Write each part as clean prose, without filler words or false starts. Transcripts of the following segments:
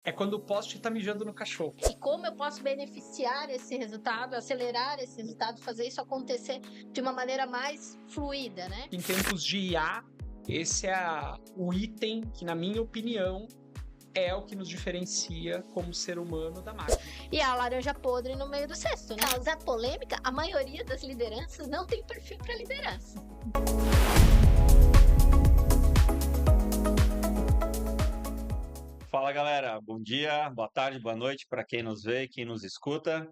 É quando o poste tá mijando no cachorro. E como eu posso beneficiar esse resultado, acelerar esse resultado, fazer isso acontecer de uma maneira mais fluida, né? Em tempos de IA, esse é o item que, na minha opinião, é o que nos diferencia como ser humano da máquina. E a laranja podre no meio do cesto, né? Causar polêmica, a maioria das lideranças não tem perfil para liderança. Fala galera, bom dia, boa tarde, boa noite para quem nos vê e quem nos escuta.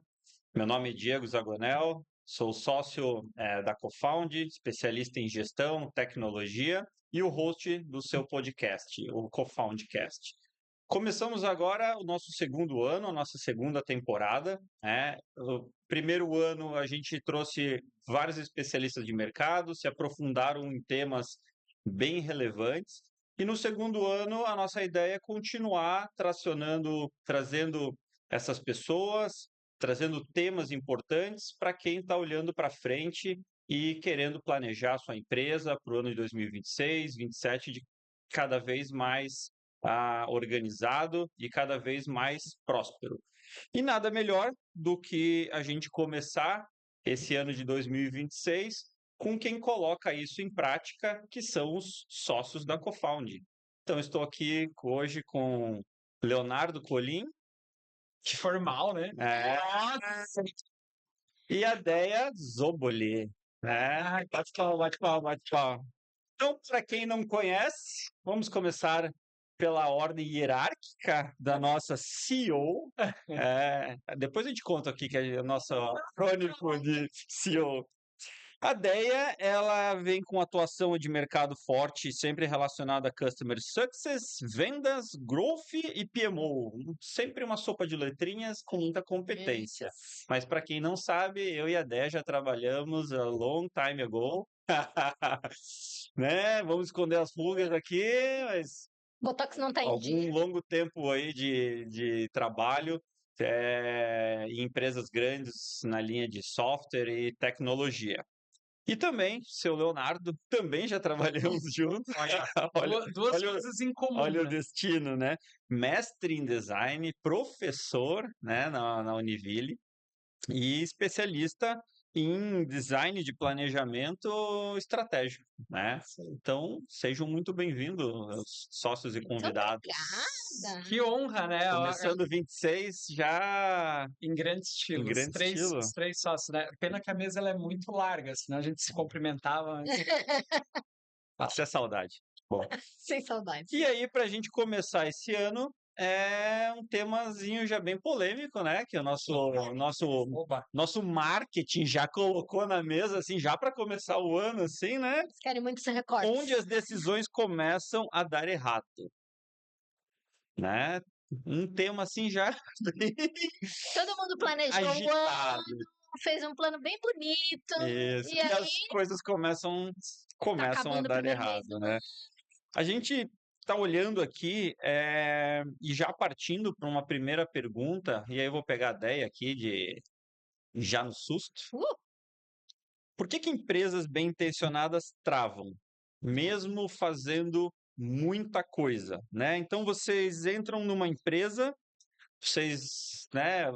Meu nome é Diego Zagonel, sou sócio da Cofound, especialista em gestão, tecnologia e o host do seu podcast, o Cofoundcast. Começamos agora o nosso segundo ano, a nossa segunda temporada. O primeiro ano a gente trouxe vários especialistas de mercado, se aprofundaram em temas bem relevantes. E no segundo ano, a nossa ideia é continuar trazendo essas pessoas, trazendo temas importantes para quem está olhando para frente e querendo planejar sua empresa para o ano de 2026, 2027, de cada vez mais organizado e cada vez mais próspero. E nada melhor do que a gente começar esse ano de 2026 com quem coloca isso em prática, que são os sócios da Cofound. Então, estou aqui hoje com Leonardo Colim. Que formal, né? E a Déia Zoboli. Bate palma, bate palma, bate palma. Então, para quem não conhece, vamos começar pela ordem hierárquica da nossa CEO. Depois a gente conta aqui que é o nosso crônico de CEO. A Déia, ela vem com atuação de mercado forte, sempre relacionada a Customer Success, vendas, Growth e PMO. Sempre uma sopa de letrinhas com muita competência. Mas para quem não sabe, eu e a Déia já trabalhamos a long time ago. Né? Vamos esconder as rugas aqui, mas Botox não tá em dia. algum longo tempo aí de trabalho em empresas grandes na linha de software e tecnologia. E também, seu Leonardo, também já trabalhamos juntos. Duas coisas em comum. Olha o né? destino, né? Mestre em design, professor, né, na Univille e especialista em design de planejamento estratégico, né? Então, sejam muito bem-vindos, os sócios e convidados. Obrigada. Que honra, né? Começando 26 já Em grande estilo. Em grande estilo. Os três sócios, né? Pena que a mesa ela é muito larga, senão a gente se cumprimentava. Passei a saudade. Bom. Sem saudade. E aí, para a gente começar esse ano, é um temazinho já bem polêmico, né? Que o nosso marketing já colocou na mesa, assim, já para começar o ano, assim, né? Eles querem muito ser recortes. Onde as decisões começam a dar errado, né? Um tema assim já Todo mundo planejou o ano, fez um plano bem bonito. Isso. E E aí as coisas começam a acabando o dar primeiro mês errado, do né? A gente está olhando aqui e já partindo para uma primeira pergunta, e aí eu vou pegar a ideia aqui de já no susto. Por que empresas bem intencionadas travam, mesmo fazendo muita coisa, né? Então vocês entram numa empresa, vocês, né,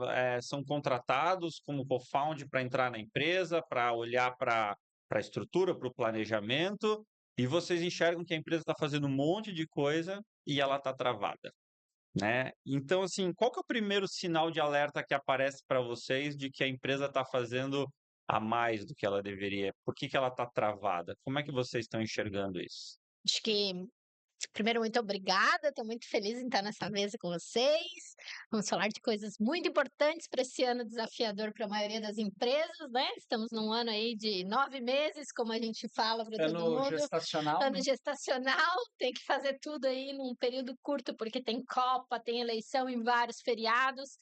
são contratados como co-found para entrar na empresa, para olhar para a estrutura, para o planejamento, e vocês enxergam que a empresa está fazendo um monte de coisa e ela está travada, né? Então, assim, qual que é o primeiro sinal de alerta que aparece para vocês de que a empresa está fazendo a mais do que ela deveria? Por que ela está travada? Como é que vocês estão enxergando isso? Acho que, primeiro, muito obrigada. Estou muito feliz em estar nessa mesa com vocês. Vamos falar de coisas muito importantes para esse ano desafiador para a maioria das empresas, né? Estamos num ano aí de 9 meses, como a gente fala para todo Ano mundo. gestacional. Ano gestacional, tem que fazer tudo aí num período curto, porque tem Copa, tem eleição em vários feriados.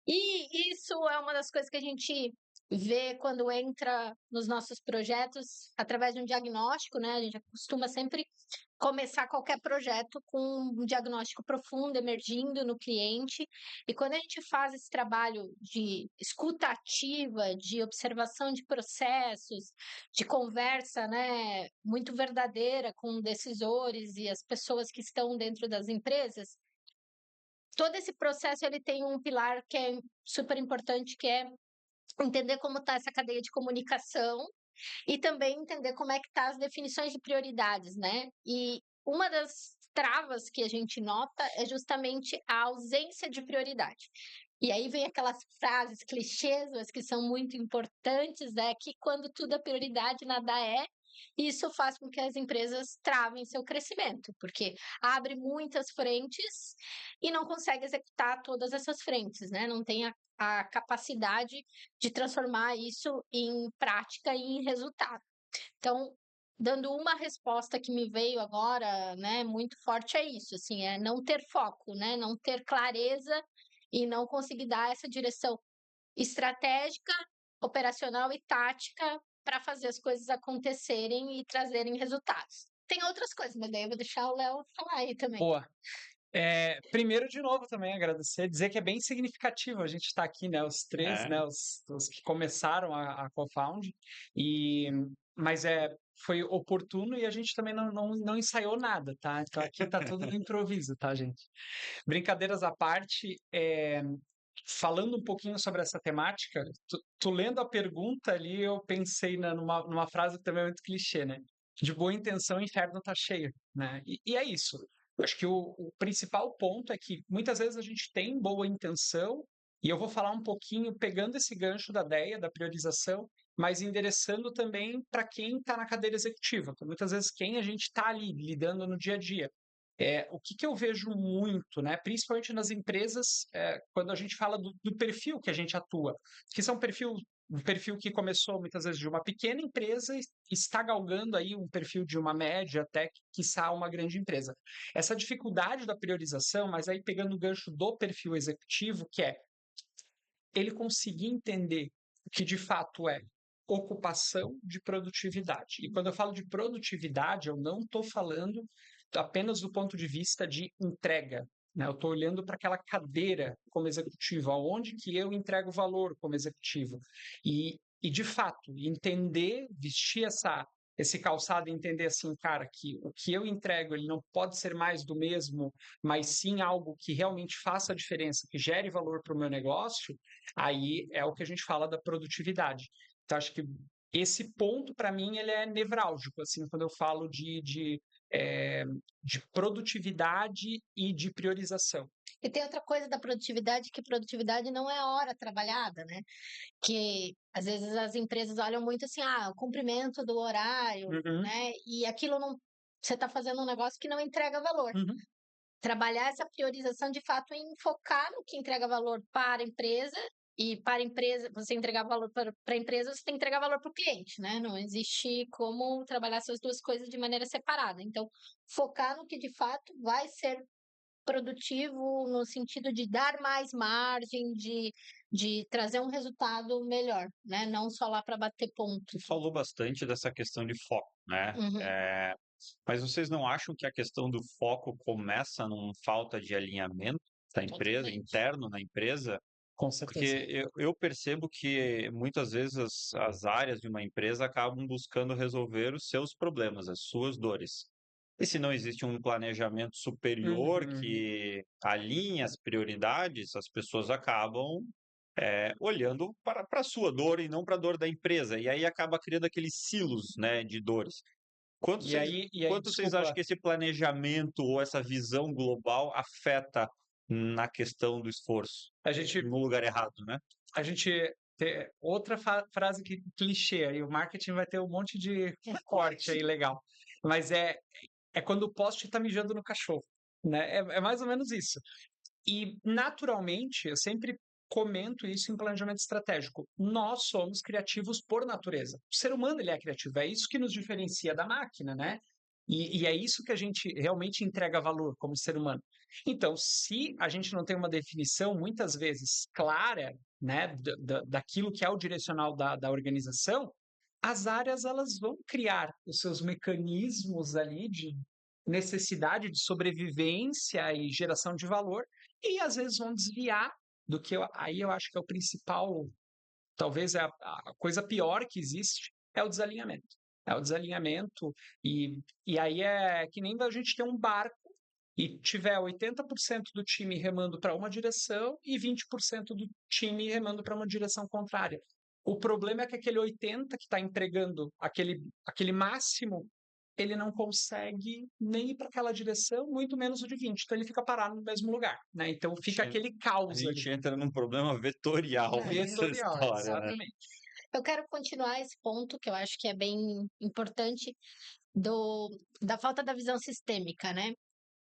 E isso é uma das coisas que a gente vê quando entra nos nossos projetos através de um diagnóstico, né? A gente costuma sempre começar qualquer projeto com um diagnóstico profundo, emergindo no cliente. E quando a gente faz esse trabalho de escuta ativa, de observação de processos, de conversa, né, muito verdadeira com decisores e as pessoas que estão dentro das empresas, todo esse processo ele tem um pilar que é super importante, que é entender como está essa cadeia de comunicação e também entender como é que tá as definições de prioridades, né? E uma das travas que a gente nota é justamente a ausência de prioridade. E aí vem aquelas frases clichês, mas que são muito importantes, né? Que quando tudo é prioridade, nada é. Isso faz com que as empresas travem seu crescimento, porque abre muitas frentes e não consegue executar todas essas frentes, né? Não tem a capacidade de transformar isso em prática e em resultado. Então, dando uma resposta que me veio agora, né, muito forte é isso, assim, é não ter foco, né, não ter clareza e não conseguir dar essa direção estratégica, operacional e tática para fazer as coisas acontecerem e trazerem resultados. Tem outras coisas, mas daí eu vou deixar o Léo falar aí também. Boa. Primeiro, de novo, também agradecer, dizer que é bem significativo a gente estar aqui, né? Os três, É, né? Os que começaram a Cofound, mas foi oportuno e a gente também não ensaiou nada, tá? Então aqui tá tudo no improviso, tá, gente? Brincadeiras à parte, falando um pouquinho sobre essa temática, tu lendo a pergunta ali, eu pensei numa frase que também é muito clichê, né? De boa intenção, o inferno tá cheio, né? E é isso. Eu acho que o principal ponto é que muitas vezes a gente tem boa intenção, e eu vou falar um pouquinho pegando esse gancho da ideia, da priorização, mas endereçando também para quem está na cadeira executiva, que muitas vezes quem a gente está ali lidando no dia a dia. O que eu vejo muito, né, principalmente nas empresas, quando a gente fala do perfil que a gente atua, que são um perfil que começou muitas vezes de uma pequena empresa e está galgando aí um perfil de uma média até, quiçá, uma grande empresa. Essa dificuldade da priorização, mas aí pegando o gancho do perfil executivo, que é ele conseguir entender o que de fato é ocupação de produtividade. E quando eu falo de produtividade, eu não estou falando apenas do ponto de vista de entrega. Né? Eu estou olhando para aquela cadeira como executivo, aonde que eu entrego valor como executivo. E de fato, entender, vestir esse calçado e entender assim, cara, que o que eu entrego ele não pode ser mais do mesmo, mas sim algo que realmente faça a diferença, que gere valor para o meu negócio, aí é o que a gente fala da produtividade. Então, acho que esse ponto, para mim, ele é nevrálgico, assim, quando eu falo de produtividade e de priorização. E tem outra coisa da produtividade, que produtividade não é hora trabalhada, né? Que às vezes as empresas olham muito assim, o cumprimento do horário, Uhum, né? E aquilo não. Você está fazendo um negócio que não entrega valor. uhum. Trabalhar essa priorização de fato em focar no que entrega valor para a empresa. E para a empresa, você entregar valor para a empresa, você tem que entregar valor para o cliente, né? Não existe como trabalhar essas duas coisas de maneira separada. Então, focar no que de fato vai ser produtivo no sentido de dar mais margem, de trazer um resultado melhor, né? Não só lá para bater ponto. tu falou bastante dessa questão de foco, né? Uhum. Mas vocês não acham que a questão do foco começa numa falta de alinhamento da empresa, Totalmente. interno na empresa? Com certeza. Porque eu percebo que muitas vezes as áreas de uma empresa acabam buscando resolver os seus problemas, as suas dores. E se não existe um planejamento superior Uhum. que alinhe as prioridades, as pessoas acabam olhando para a sua dor e não para a dor da empresa. E aí acaba criando aqueles silos, né, de dores. Quanto E vocês, aí, e aí, quanto vocês acham desculpa, que esse planejamento ou essa visão global afeta na questão do esforço? a gente No lugar errado, né? a gente ter outra frase que clichê aí, o marketing vai ter um monte de É corte forte. aí legal. Mas é quando o poste está mijando no cachorro, né? É mais ou menos isso. E naturalmente, eu sempre comento isso em planejamento estratégico. Nós somos criativos por natureza. O ser humano ele é criativo, é isso que nos diferencia da máquina, né? E é isso que a gente realmente entrega valor como ser humano. Então, se a gente não tem uma definição muitas vezes clara, né, daquilo que é o direcional da organização, as áreas elas vão criar os seus mecanismos ali de necessidade de sobrevivência e geração de valor e às vezes vão desviar do que aí eu acho que é o principal, talvez é a coisa pior que existe, é o desalinhamento. É o desalinhamento, e aí é que nem a gente ter um barco e tiver 80% do time remando para uma direção e 20% do time remando para uma direção contrária. O problema é que aquele 80 que está entregando aquele máximo, ele não consegue nem ir para aquela direção, muito menos o de 20. Então ele fica parado no mesmo lugar, né? Então fica aquele A caos ali. gente entra num problema vetorial nessa Vetorial, história, né? exatamente. Eu quero continuar esse ponto, que eu acho que é bem importante, da falta da visão sistêmica, né?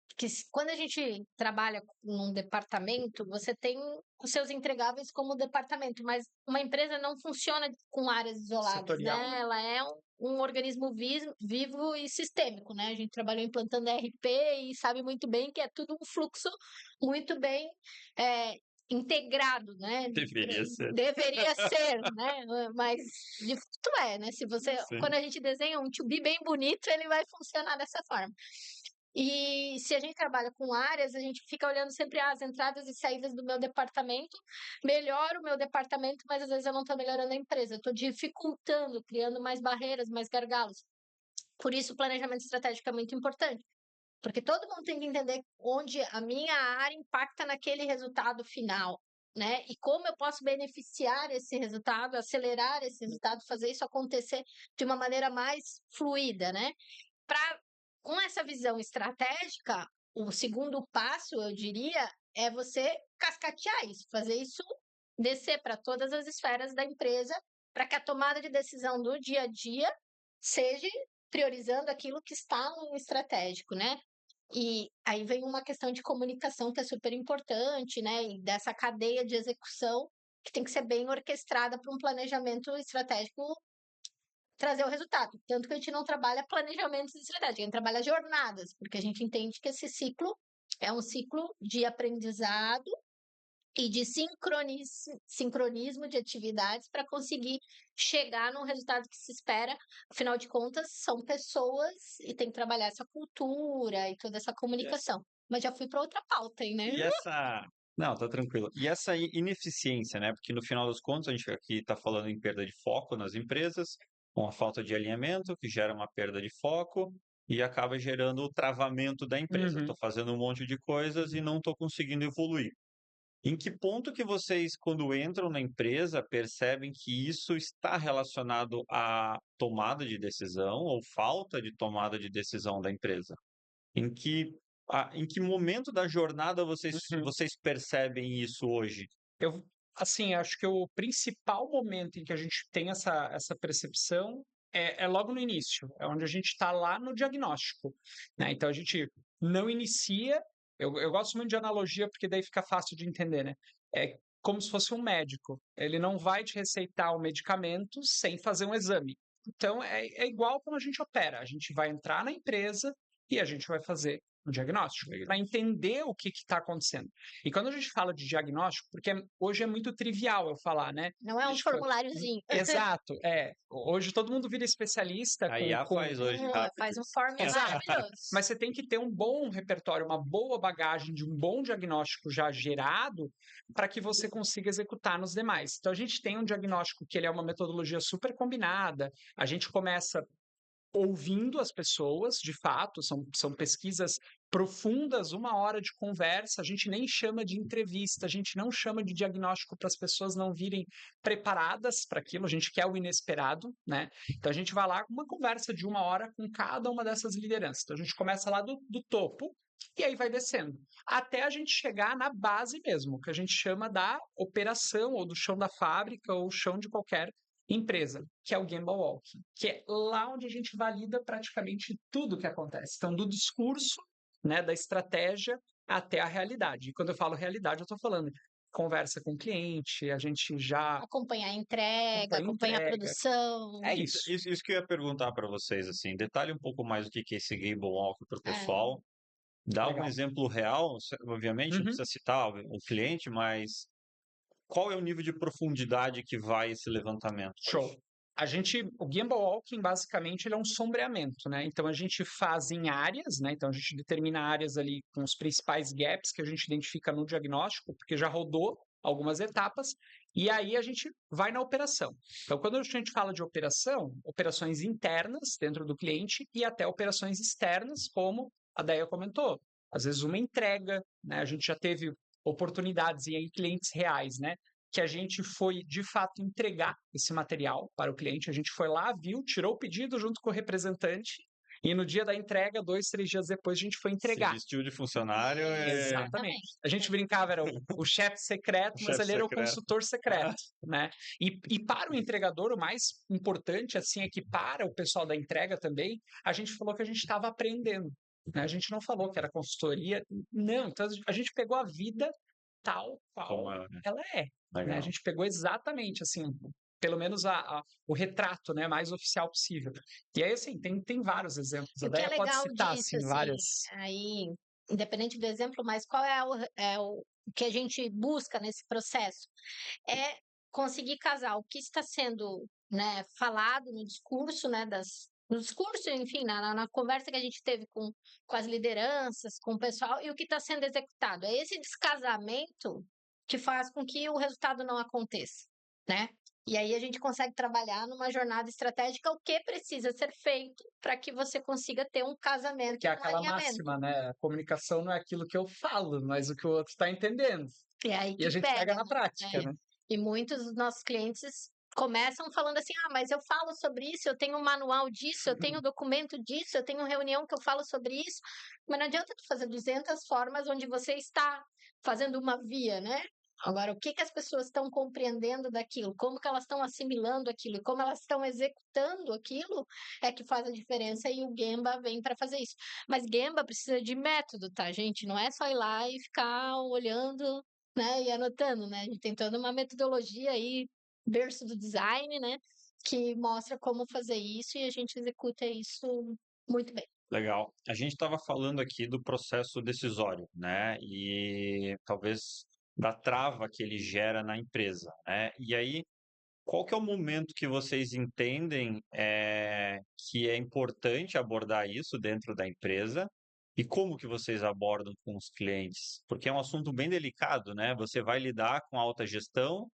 Porque quando a gente trabalha num departamento, você tem os seus entregáveis como departamento, mas uma empresa não funciona com áreas isoladas, Setorial. né? Ela é um organismo vivo e sistêmico, né? A gente trabalhou implantando ERP e sabe muito bem que é tudo um fluxo muito bem integrado, né? Deveria ser. Deveria ser, né? Mas de fato né? Se você, Sim. quando a gente desenha um to be bem bonito, ele vai funcionar dessa forma. E se a gente trabalha com áreas, a gente fica olhando sempre as entradas e saídas do meu departamento, melhoro o meu departamento, mas às vezes eu não estou melhorando a empresa, eu estou dificultando, criando mais barreiras, mais gargalos. Por isso o planejamento estratégico é muito importante, porque todo mundo tem que entender onde a minha área impacta naquele resultado final, né? E como eu posso beneficiar esse resultado, acelerar esse resultado, fazer isso acontecer de uma maneira mais fluida, né? Com essa visão estratégica, o segundo passo, eu diria, é você cascatear isso, fazer isso descer para todas as esferas da empresa, para que a tomada de decisão do dia a dia seja priorizando aquilo que está no estratégico, né? E aí vem uma questão de comunicação que é super importante, né? E dessa cadeia de execução que tem que ser bem orquestrada para um planejamento estratégico trazer o resultado. Tanto que a gente não trabalha planejamentos estratégicos, a gente trabalha jornadas, porque a gente entende que esse ciclo é um ciclo de aprendizado e de sincronismo de atividades para conseguir chegar num resultado que se espera. Afinal de contas, são pessoas e tem que trabalhar essa cultura e toda essa comunicação. Mas já fui para outra pauta aí, né? E essa. Não, tá tranquilo. E essa ineficiência, né? Porque no final dos contos, a gente aqui está falando em perda de foco nas empresas, com a falta de alinhamento, que gera uma perda de foco e acaba gerando o travamento da empresa. Estou fazendo um monte de coisas e não estou conseguindo evoluir. Em que ponto que vocês, quando entram na empresa, percebem que isso está relacionado à tomada de decisão ou falta de tomada de decisão da empresa? Em que momento da jornada vocês percebem isso hoje? Assim, acho que o principal momento em que a gente tem essa percepção é logo no início, é onde a gente está lá no diagnóstico, né? Então a gente não inicia. Eu gosto muito de analogia porque daí fica fácil de entender, né? É como se fosse um médico. Ele não vai te receitar o medicamento sem fazer um exame. Então é igual quando a gente opera. A gente vai entrar na empresa e a gente vai fazer um diagnóstico para entender o que está acontecendo. E quando a gente fala de diagnóstico, porque hoje é muito trivial eu falar, né? Não é um formuláriozinho. Exato, hoje todo mundo vira especialista A IA faz hoje rápido. Faz um form Exato. maravilhoso. Mas você tem que ter um bom repertório, uma boa bagagem de um bom diagnóstico já gerado para que você consiga executar nos demais. Então a gente tem um diagnóstico que ele é uma metodologia super combinada. A gente começa ouvindo as pessoas, de fato, são pesquisas profundas, 1 hora de conversa, a gente nem chama de entrevista, a gente não chama de diagnóstico para as pessoas não virem preparadas para aquilo, a gente quer o inesperado, né? Então a gente vai lá com uma conversa de 1 hora com cada uma dessas lideranças. Então a gente começa lá do topo e aí vai descendo, até a gente chegar na base mesmo, que a gente chama da operação, ou do chão da fábrica, ou chão de qualquer empresa, que é o Gemba Walking, que é lá onde a gente valida praticamente tudo que acontece. Então, do discurso, né, da estratégia até a realidade. E quando eu falo realidade, eu estou falando conversa com o cliente, a gente já acompanhar a entrega, acompanhar a produção. É isso. Isso que eu ia perguntar para vocês, assim, detalhe um pouco mais o que é esse Gemba Walking para o pessoal. Dá Legal. um exemplo real, obviamente, não precisa citar o cliente, mas qual é o nível de profundidade que vai esse levantamento? Show. O Gemba Walking, basicamente, ele é um sombreamento, né? Então, a gente faz em áreas, né? Então, a gente determina áreas ali com os principais gaps que a gente identifica no diagnóstico, porque já rodou algumas etapas, e aí a gente vai na operação. Então, quando a gente fala de operação, operações internas dentro do cliente e até operações externas, como a Deia comentou. às vezes uma entrega, né? A gente já teve oportunidades e aí clientes reais, né? Que a gente foi, de fato, entregar esse material para o cliente. A gente foi lá, viu, tirou o pedido junto com o representante e no dia da entrega, 2, 3 dias depois, a gente foi Se entregar. vestiu de funcionário Exatamente. A gente brincava, era o chefe secreto, mas chefe ele era o secreto. consultor secreto, né? E para o entregador, o mais importante, assim, é que para o pessoal da entrega também, a gente falou que a gente estava aprendendo, né? A gente não falou que era consultoria, não. Então, a gente pegou a vida tal qual Como é, né? ela é, né? A Legal. gente pegou exatamente, assim, pelo menos o retrato, né, mais oficial possível. E aí, assim, tem vários exemplos. E A o que é Déia pode legal citar, disso, assim, assim, várias. aí, independente do exemplo, mas qual é o que a gente busca nesse processo? É conseguir casar o que está sendo, né, falado no discurso, né, no discurso, enfim, na conversa que a gente teve com as lideranças, com o pessoal, e o que está sendo executado. É esse descasamento que faz com que o resultado não aconteça, né? E aí a gente consegue trabalhar numa jornada estratégica o que precisa ser feito para que você consiga ter um casamento, Que é um aquela alinhamento. máxima, né? A comunicação não é aquilo que eu falo, mas o que o outro está entendendo. E é aí E a que gente pega na prática, né? E muitos dos nossos clientes começam falando assim: ah, mas eu falo sobre isso, eu tenho um manual disso, eu tenho um documento disso, eu tenho uma reunião que eu falo sobre isso. Mas não adianta tu fazer 200 formas onde você está fazendo uma via, né? Agora, o que as pessoas estão compreendendo daquilo, como que elas estão assimilando aquilo, e como elas estão executando aquilo, é que faz a diferença e o Gemba vem para fazer isso. Mas Gemba precisa de método, tá, gente? Não é só ir lá e ficar olhando, né, e anotando, né? A gente tem toda uma metodologia aí, berço do design, né, que mostra como fazer isso e a gente executa isso muito bem. Legal. A gente estava falando aqui do processo decisório, né? E talvez da trava que ele gera na empresa, né? E aí, qual que é o momento que vocês entendem que é importante abordar isso dentro da empresa? E como que vocês abordam com os clientes? Porque é um assunto bem delicado, né? Você vai lidar com alta gestão,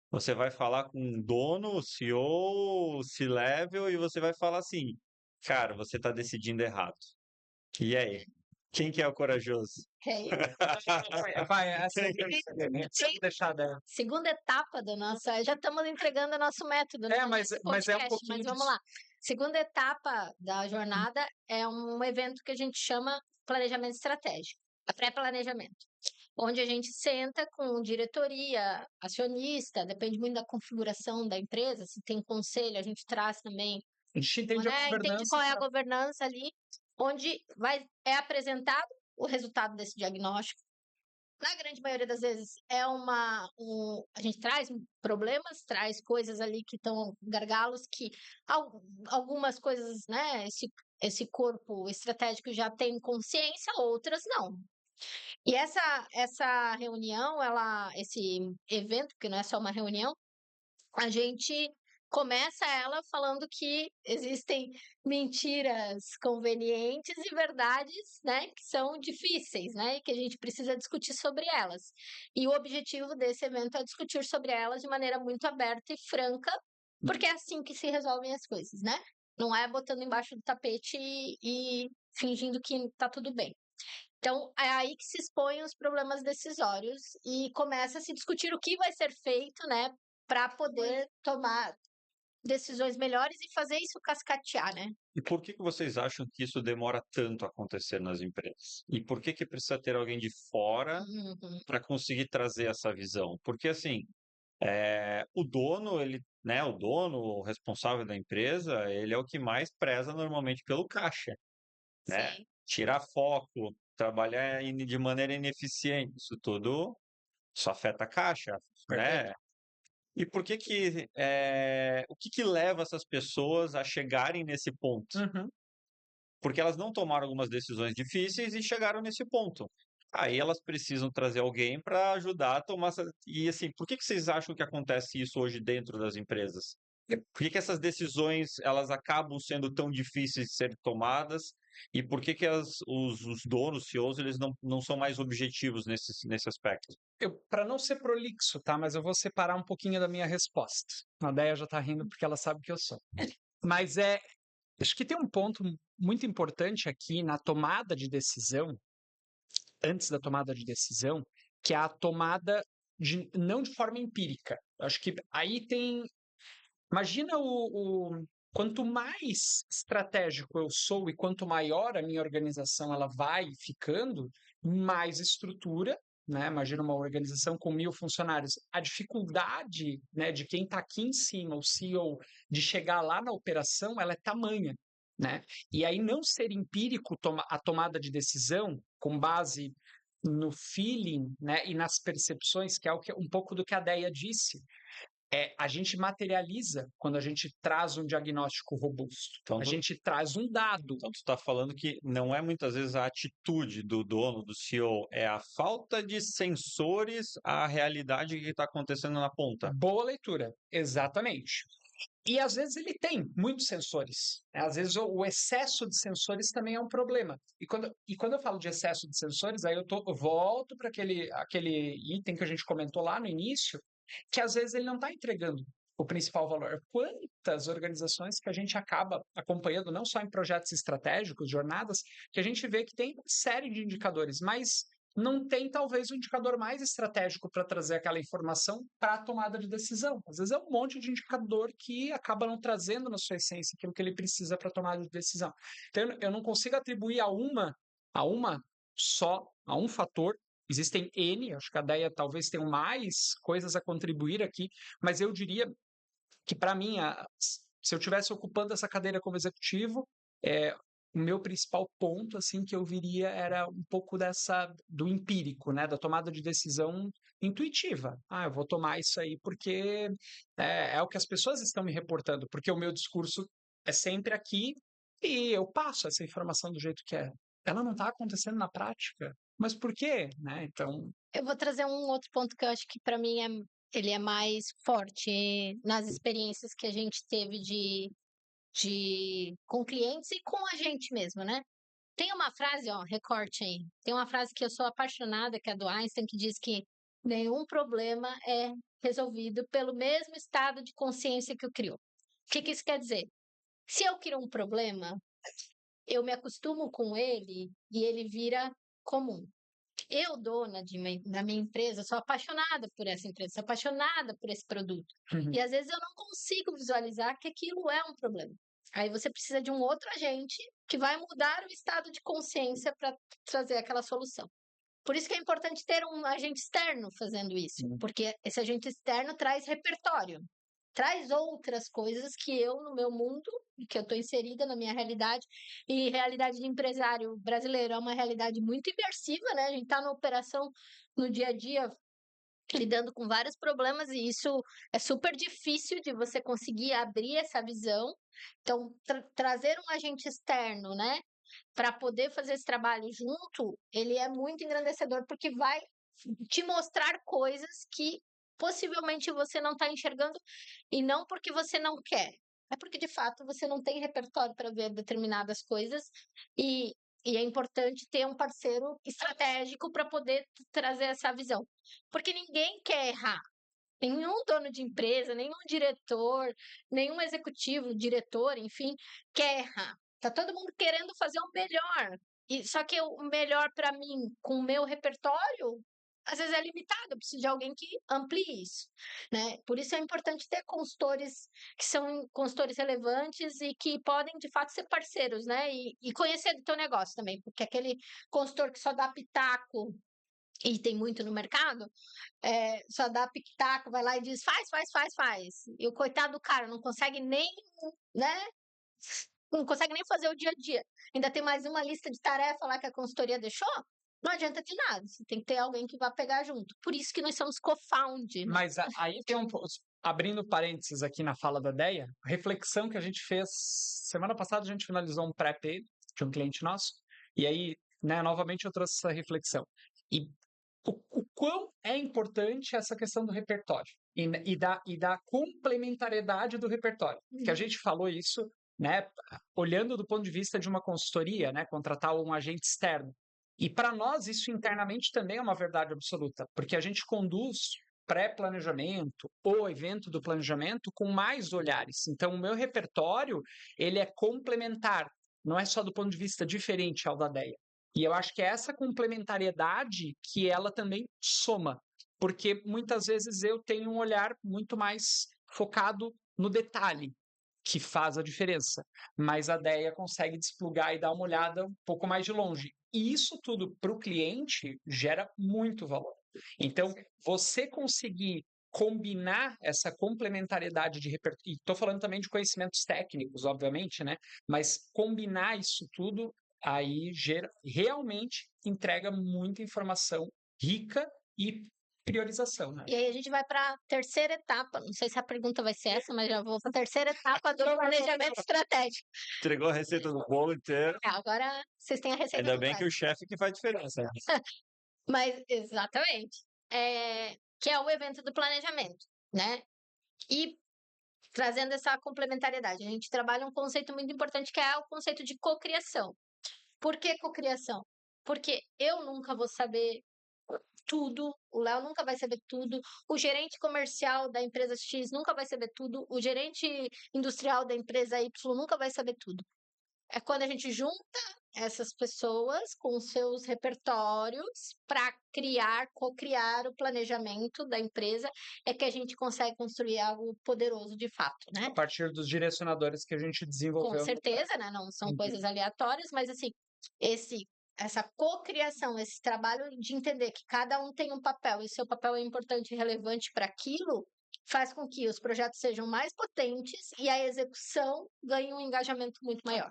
você vai falar com o dono, o CEO, o C-level, e você vai falar assim, cara, você está decidindo errado. E aí? Quem que é o corajoso? Vai, essa deixar dela. Segunda etapa da nossa. Já estamos entregando o nosso método, né? Mas é um Podcast, pouquinho mas vamos disso. lá. Segunda etapa da jornada é um evento que a gente chama planejamento estratégico, pré-planejamento, onde a gente senta com diretoria, acionista, depende muito da configuração da empresa, se tem conselho, a gente traz também, A gente entende a né? Entende governança. qual é a governança ali, onde é apresentado o resultado desse diagnóstico. Na grande maioria das vezes a gente traz problemas, traz coisas ali que estão gargalos, que algumas coisas, né, esse corpo estratégico já tem consciência, outras não. E essa reunião, esse evento, que não é só uma reunião, a gente começa ela falando que existem mentiras convenientes e verdades, né, que são difíceis, né, e que a gente precisa discutir sobre elas. E o objetivo desse evento é discutir sobre elas de maneira muito aberta e franca, porque é assim que se resolvem as coisas, né? Não é botando embaixo do tapete e fingindo que está tudo bem. Então, é aí que se expõem os problemas decisórios e começa a se discutir o que vai ser feito, né, para poder tomar decisões melhores e fazer isso cascatear, né? E por que vocês acham que isso demora tanto a acontecer nas empresas? E por que precisa ter alguém de fora Uhum. para conseguir trazer essa visão? Porque, assim, o dono, o responsável da empresa, ele é o que mais preza normalmente pelo caixa, né? Sim. Tirar foco, trabalhar de maneira ineficiente, isso tudo só afeta a caixa, né? E por que o que leva essas pessoas a chegarem nesse ponto? Uhum. Porque elas não tomaram algumas decisões difíceis e chegaram nesse ponto. Aí elas precisam trazer alguém para ajudar a tomar essa... E assim, por que vocês acham que acontece isso hoje dentro das empresas? Por que essas decisões elas acabam sendo tão difíceis de serem tomadas? E por que os donos, CEOs, eles não são mais objetivos nesse aspecto? Para não ser prolixo, tá? Mas eu vou separar um pouquinho da minha resposta. A Déia já tá rindo porque ela sabe que eu sou. Mas acho que tem um ponto muito importante aqui na tomada de decisão, antes da tomada de decisão, que é a tomada não de forma empírica. Eu acho que aí tem. Imagina quanto mais estratégico eu sou e quanto maior a minha organização ela vai ficando, mais estrutura, né? Imagina uma organização com 1.000 funcionários. A dificuldade, né, de quem está aqui em cima, o CEO, de chegar lá na operação, ela é tamanha, né? E aí não ser empírico a tomada de decisão com base no feeling, né, e nas percepções, que é um pouco do que a Déia disse. A gente materializa quando a gente traz um diagnóstico robusto. Então, A gente traz um dado. Então, tu está falando que não é muitas vezes a atitude do dono, do CEO, é a falta de sensores à realidade que está acontecendo na ponta. Boa leitura, exatamente. E às vezes ele tem muitos sensores. Às vezes o excesso de sensores também é um problema. E quando eu falo de excesso de sensores, aí eu volto para aquele item que a gente comentou lá no início, que às vezes ele não está entregando o principal valor. Quantas organizações que a gente acaba acompanhando, não só em projetos estratégicos, jornadas, que a gente vê que tem uma série de indicadores, mas não tem talvez um indicador mais estratégico para trazer aquela informação para a tomada de decisão. Às vezes é um monte de indicador que acaba não trazendo na sua essência aquilo que ele precisa para a tomada de decisão. Então eu não consigo atribuir a um fator. Existem N, acho que a Déia talvez tenha mais coisas a contribuir aqui, mas eu diria que, para mim, se eu estivesse ocupando essa cadeira como executivo, o meu principal ponto assim que eu viria era um pouco do empírico, né, da tomada de decisão intuitiva. Eu vou tomar isso aí porque é o que as pessoas estão me reportando, porque o meu discurso é sempre aqui e eu passo essa informação do jeito que é. Ela não está acontecendo na prática. Mas por quê? Né? Então, Eu vou trazer um outro ponto que eu acho que para mim ele é mais forte nas experiências que a gente teve com clientes e com a gente mesmo, né? Tem uma frase, ó, recorte aí. Tem uma frase que eu sou apaixonada, que é do Einstein, que diz que nenhum problema é resolvido pelo mesmo estado de consciência que o criou. O que isso quer dizer? Se eu crio um problema, eu me acostumo com ele e ele vira comum. Eu, dona da minha empresa, sou apaixonada por essa empresa, sou apaixonada por esse produto. E às vezes eu não consigo visualizar que aquilo é um problema. Aí você precisa de um outro agente que vai mudar o estado de consciência para trazer aquela solução. Por isso que é importante ter um agente externo fazendo isso, porque esse agente externo traz repertório, traz outras coisas que eu, no meu mundo, que eu estou inserida na minha realidade, e realidade de empresário brasileiro é uma realidade muito imersiva, né? A gente está na operação no dia a dia, lidando com vários problemas, e isso é super difícil de você conseguir abrir essa visão. Então, trazer um agente externo, né, para poder fazer esse trabalho junto, ele é muito engrandecedor, porque vai te mostrar coisas que possivelmente você não está enxergando, e não porque você não quer, é porque de fato você não tem repertório para ver determinadas coisas, e é importante ter um parceiro estratégico para poder trazer essa visão. Porque ninguém quer errar. Nenhum dono de empresa, nenhum diretor, nenhum executivo, diretor, enfim, quer errar. Tá todo mundo querendo fazer o melhor. Só que o melhor para mim, com o meu repertório, às vezes é limitado. Eu preciso de alguém que amplie isso, né? Por isso é importante ter consultores que são consultores relevantes e que podem, de fato, ser parceiros, né? E conhecer do teu negócio também, porque aquele consultor que só dá pitaco, e tem muito no mercado, só dá pitaco, vai lá e diz, faz. E o coitado do cara não consegue nem, né? Não consegue nem fazer o dia a dia. Ainda tem mais uma lista de tarefa lá que a consultoria deixou. Não adianta de nada. Você tem que ter alguém que vá pegar junto. Por isso que nós somos co-found. Né? Mas aí tem abrindo parênteses aqui na fala da Déia, reflexão que a gente fez semana passada, a gente finalizou um pré-P de um cliente nosso, e aí, né, novamente eu trouxe essa reflexão. E o quão é importante essa questão do repertório e da complementariedade do repertório. Que a gente falou isso, né, olhando do ponto de vista de uma consultoria, né, contratar um agente externo. E para nós isso internamente também é uma verdade absoluta, porque a gente conduz pré-planejamento ou evento do planejamento com mais olhares. Então o meu repertório, ele é complementar, não é só do ponto de vista diferente ao da Déia. E eu acho que é essa complementariedade que ela também soma, porque muitas vezes eu tenho um olhar muito mais focado no detalhe, que faz a diferença, mas a Déia consegue desplugar e dar uma olhada um pouco mais de longe. E isso tudo para o cliente gera muito valor. Então, você conseguir combinar essa complementariedade de repertório, e estou falando também de conhecimentos técnicos, obviamente, né? Mas combinar isso tudo aí realmente entrega muita informação rica e priorização, né? E aí a gente vai para a terceira etapa. Não sei se a pergunta vai ser essa, mas já vou para a terceira etapa do planejamento estratégico. Entregou a receita do bolo inteiro. Agora vocês têm a receita Ainda do bem que o chefe que faz diferença. Mas, exatamente. Que é o evento do planejamento, né? E trazendo essa complementariedade, a gente trabalha um conceito muito importante que é o conceito de cocriação. Por que cocriação? Porque eu nunca vou saber tudo, o Léo nunca vai saber tudo, o gerente comercial da empresa X nunca vai saber tudo, o gerente industrial da empresa Y nunca vai saber tudo. É quando a gente junta essas pessoas com seus repertórios para co-criar o planejamento da empresa, é que a gente consegue construir algo poderoso de fato, né? A partir dos direcionadores que a gente Com desenvolveu. certeza, né? Não são Uhum. coisas aleatórias, mas assim, essa cocriação, esse trabalho de entender que cada um tem um papel e seu papel é importante e relevante para aquilo, faz com que os projetos sejam mais potentes e a execução ganhe um engajamento muito maior.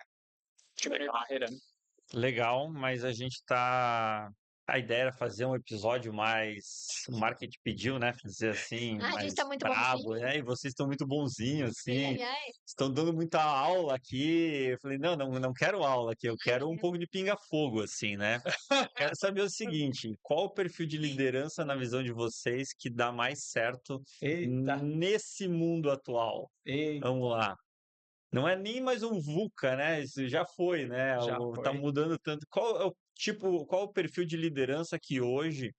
Legal, mas a gente tá. A ideia era fazer um episódio mais. O marketing pediu, né? Fazer assim, Ah, a mais gente tá muito brabo, bonzinho. né? E vocês estão muito bonzinhos, assim. Ai, ai. Estão dando muita aula aqui. Eu falei, não quero aula aqui, eu quero um pouco de pinga-fogo, assim, né? Quero saber o seguinte: qual o perfil de liderança, na visão de vocês, que dá mais certo Eita, nesse mundo atual? eita, Vamos lá. Não é nem mais um VUCA, né? Isso já foi, né? já Tá foi. mudando tanto. Qual é o tipo, qual é o perfil de liderança que hoje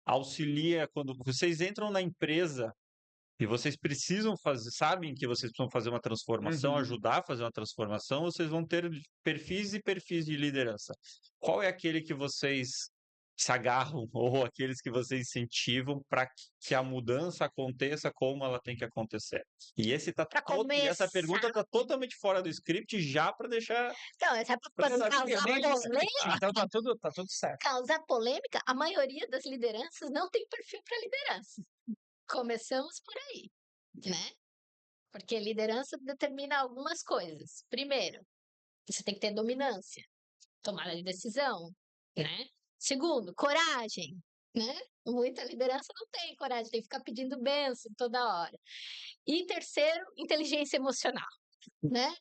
auxilia quando vocês entram na empresa e vocês precisam fazer, sabem que vocês precisam fazer uma transformação, Uhum. ajudar a fazer uma transformação, vocês vão ter perfis e perfis de liderança. Qual é aquele que vocês se agarram ou aqueles que vocês incentivam para que a mudança aconteça como ela tem que acontecer? E essa pergunta está totalmente fora do script já para deixar. Então, essa Pra para saber causar Eu nem li o script, polêmica, então tá tudo certo. causar polêmica, a maioria das lideranças não tem perfil para liderança. Começamos por aí, né? Porque liderança determina algumas coisas. Primeiro, você tem que ter dominância, tomada de decisão, né? Segundo, coragem, né? Muita liderança não tem coragem, tem que ficar pedindo bênção toda hora. E terceiro, inteligência emocional, né?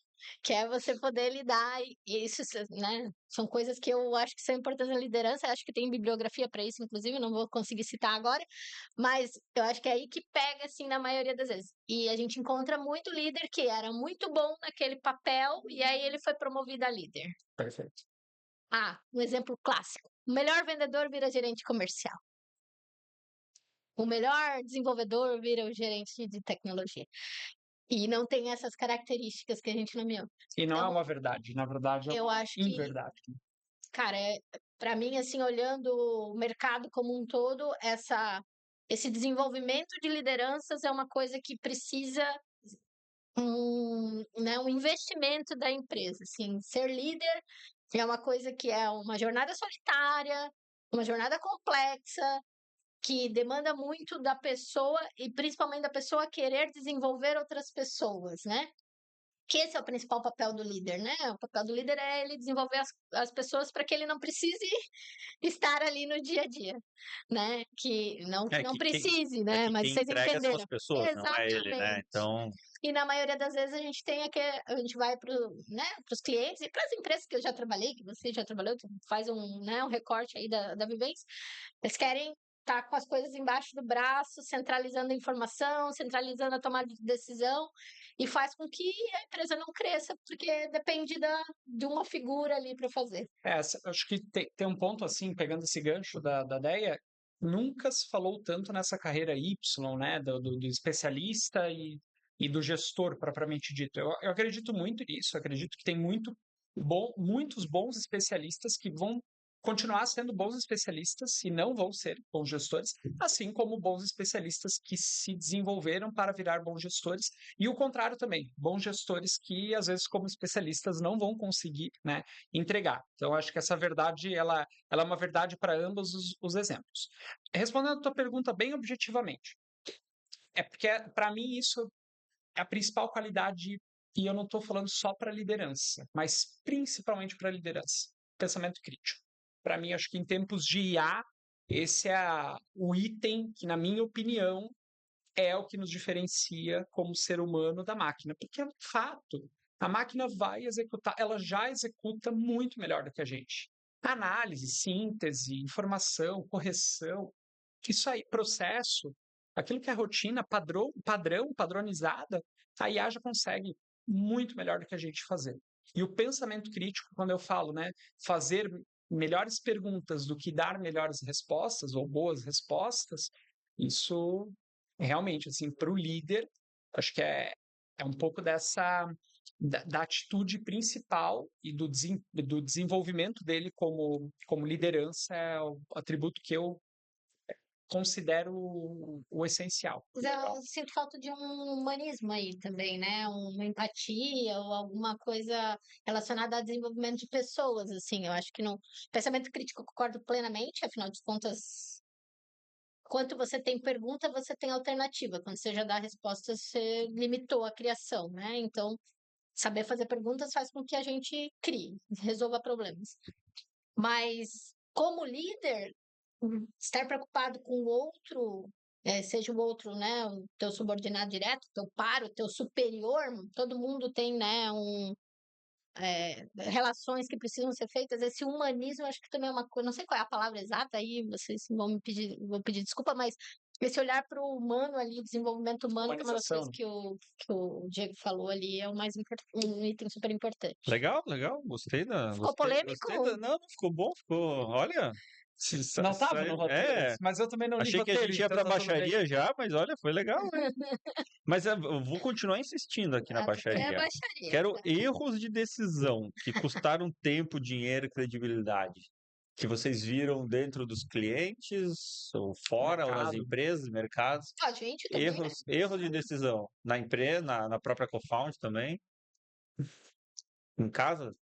Que é você poder lidar, e isso, né? São coisas que eu acho que são importantes na liderança, acho que tem bibliografia para isso, inclusive, não vou conseguir citar agora, mas eu acho que é aí que pega, assim, na maioria das vezes. E a gente encontra muito líder que era muito bom naquele papel, e aí ele foi promovido a líder. Perfeito. Um exemplo clássico. O melhor vendedor vira gerente comercial. O melhor desenvolvedor vira o gerente de tecnologia. E não tem essas características que a gente nomeou. E não é Então, uma verdade, na verdade é eu uma acho que, inverdade. cara, para mim, assim, olhando o mercado como um todo, esse desenvolvimento de lideranças é uma coisa que precisa um investimento da empresa. Assim, ser líder é uma coisa que é uma jornada solitária, uma jornada complexa, que demanda muito da pessoa e principalmente da pessoa querer desenvolver outras pessoas, né? Que esse é o principal papel do líder, né? O papel do líder é ele desenvolver as pessoas para que ele não precise estar ali no dia a dia, né? Que não precise, né? Mas Quem vocês entrega são entenderam. as pessoas, não é ele, né? Exatamente. Então, E na maioria das vezes a gente vai para os clientes e para as empresas que eu já trabalhei, que você já trabalhou, faz um recorte aí da vivência. Eles querem estar com as coisas embaixo do braço, centralizando a informação, centralizando a tomada de decisão, e faz com que a empresa não cresça, porque depende de uma figura ali para fazer. Acho que tem um ponto assim, pegando esse gancho da Deia, nunca se falou tanto nessa carreira Y, né, do especialista e do gestor, propriamente dito. Eu acredito muito nisso, acredito que tem muitos bons especialistas que vão continuar sendo bons especialistas e não vão ser bons gestores, assim como bons especialistas que se desenvolveram para virar bons gestores, e o contrário também, bons gestores que, às vezes, como especialistas, não vão conseguir, né, entregar. Então, acho que essa verdade, ela é uma verdade para ambos os exemplos. Respondendo a tua pergunta bem objetivamente, é porque, para mim, isso é a principal qualidade, e eu não estou falando só para liderança, mas principalmente para liderança, pensamento crítico. Para mim, acho que em tempos de IA, esse é o item que, na minha opinião, é o que nos diferencia como ser humano da máquina. Porque é um fato, a máquina vai executar, ela já executa muito melhor do que a gente. Análise, síntese, informação, correção, isso aí, processo, aquilo que é rotina, padronizada, a IA já consegue muito melhor do que a gente fazer. E o pensamento crítico, quando eu falo, né, fazer melhores perguntas do que dar melhores respostas ou boas respostas, isso realmente, assim, para o líder, acho que é um pouco da atitude principal e do desenvolvimento dele como liderança, é o atributo que eu considero o essencial. Mas eu sinto falta de um humanismo aí também, né? Uma empatia ou alguma coisa relacionada ao desenvolvimento de pessoas, assim. Eu acho que no pensamento crítico eu concordo plenamente, afinal de contas, quanto você tem pergunta, você tem alternativa. Quando você já dá a resposta, você limitou a criação, né? Então, saber fazer perguntas faz com que a gente crie, resolva problemas. Mas, como líder, estar preocupado com o outro, seja o outro, né, o teu subordinado direto, teu par, o teu superior, todo mundo tem, né, relações que precisam ser feitas. Esse humanismo, acho que também é uma coisa, não sei qual é a palavra exata, aí vocês vão pedir desculpa, mas esse olhar para o humano ali, desenvolvimento humano, que é uma das coisas que o Diego falou ali, é um item super importante. Legal, legal. Gostei da. Ficou Gostei, polêmico? gostei da. Não, ficou bom, ficou. Olha. Não estava no roteiro, mas eu também não li Achei que a roteiro, gente ia então pra tá tudo bem. baixaria já, mas olha, foi legal, né? Mas eu vou continuar insistindo aqui na É baixaria. baixaria. Quero erros de decisão que custaram tempo, dinheiro e credibilidade. Que vocês viram dentro dos clientes, ou fora, ou nas Mercado. empresas, mercados. A gente também, né? Erros de decisão. Na empresa, na própria Cofound também. Em casa?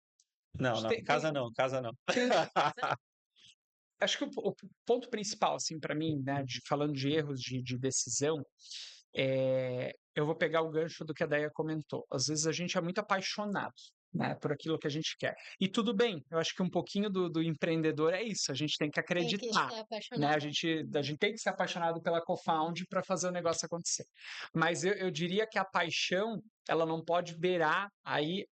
Não, não, em casa não, em casa não. Acho que o ponto principal, assim, para mim, né, falando de erros de decisão, eu vou pegar o gancho do que a Deia comentou. Às vezes a gente é muito apaixonado, né, por aquilo que a gente quer. E tudo bem, eu acho que um pouquinho do empreendedor é isso, a gente tem que Tem que acreditar. ser Né? apaixonado. A gente tem que ser apaixonado pela Cofound para fazer o negócio acontecer. Mas eu diria que a paixão, ela não pode beirar aí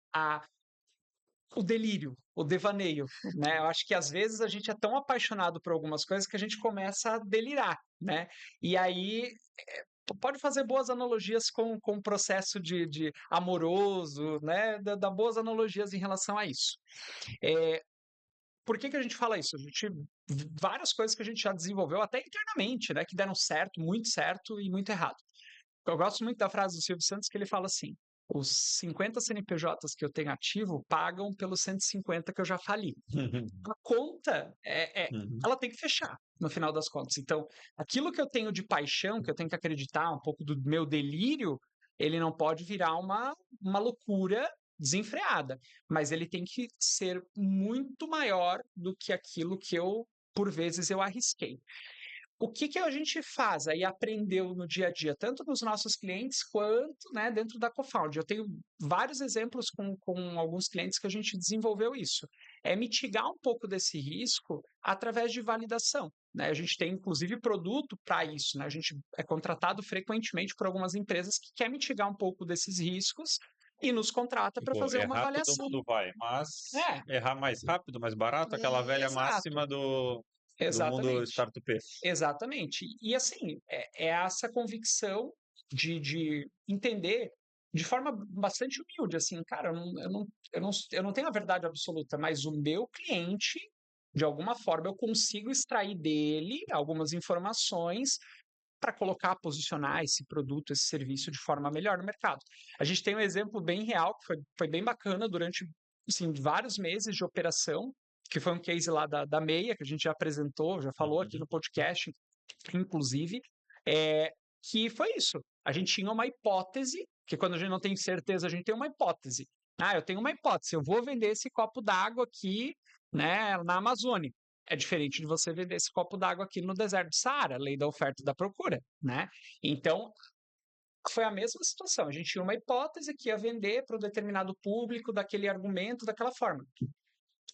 o delírio, o devaneio, né? Eu acho que às vezes a gente é tão apaixonado por algumas coisas que a gente começa a delirar, né? E aí pode fazer boas analogias com o processo de amoroso, né? Dá boas analogias em relação a isso. Por que a gente fala isso? Várias coisas que a gente já desenvolveu até internamente, né? Que deram certo e muito errado. Eu gosto muito da frase do Silvio Santos que ele fala assim: os 50 CNPJs que eu tenho ativo pagam pelos 150 que eu já fali. A conta, ela tem que fechar, no final das contas. Então, aquilo que eu tenho de paixão, que eu tenho que acreditar, um pouco do meu delírio, ele não pode virar uma loucura desenfreada. Mas ele tem que ser muito maior do que aquilo que por vezes, eu arrisquei. O que a gente faz aí, aprendeu no dia a dia, tanto nos nossos clientes quanto, né, dentro da Cofound? Eu tenho vários exemplos com alguns clientes que a gente desenvolveu isso. É mitigar um pouco desse risco através de validação. Né? A gente tem, inclusive, produto para isso. Né? A gente é contratado frequentemente por algumas empresas que quer mitigar um pouco desses riscos e nos contrata para fazer uma Errar avaliação. todo mundo vai, mas errar mais rápido, mais barato, aquela velha máxima do mundo startup. Exatamente. E assim, é essa convicção de entender de forma bastante humilde, assim, cara, eu não tenho a verdade absoluta, mas o meu cliente, de alguma forma, eu consigo extrair dele algumas informações para colocar, posicionar esse produto, esse serviço de forma melhor no mercado. A gente tem um exemplo bem real, que foi bem bacana durante assim, vários meses de operação, que foi um case lá da Meia, que a gente já apresentou, já falou aqui no podcast, inclusive, que foi isso. A gente tinha uma hipótese, que quando a gente não tem certeza, a gente tem uma hipótese. Ah, eu tenho uma hipótese, eu vou vender esse copo d'água aqui, né, na Amazônia. É diferente de você vender esse copo d'água aqui no deserto do Saara, lei da oferta e da procura, né? Então, foi a mesma situação. A gente tinha uma hipótese que ia vender para um determinado público daquele argumento, daquela forma.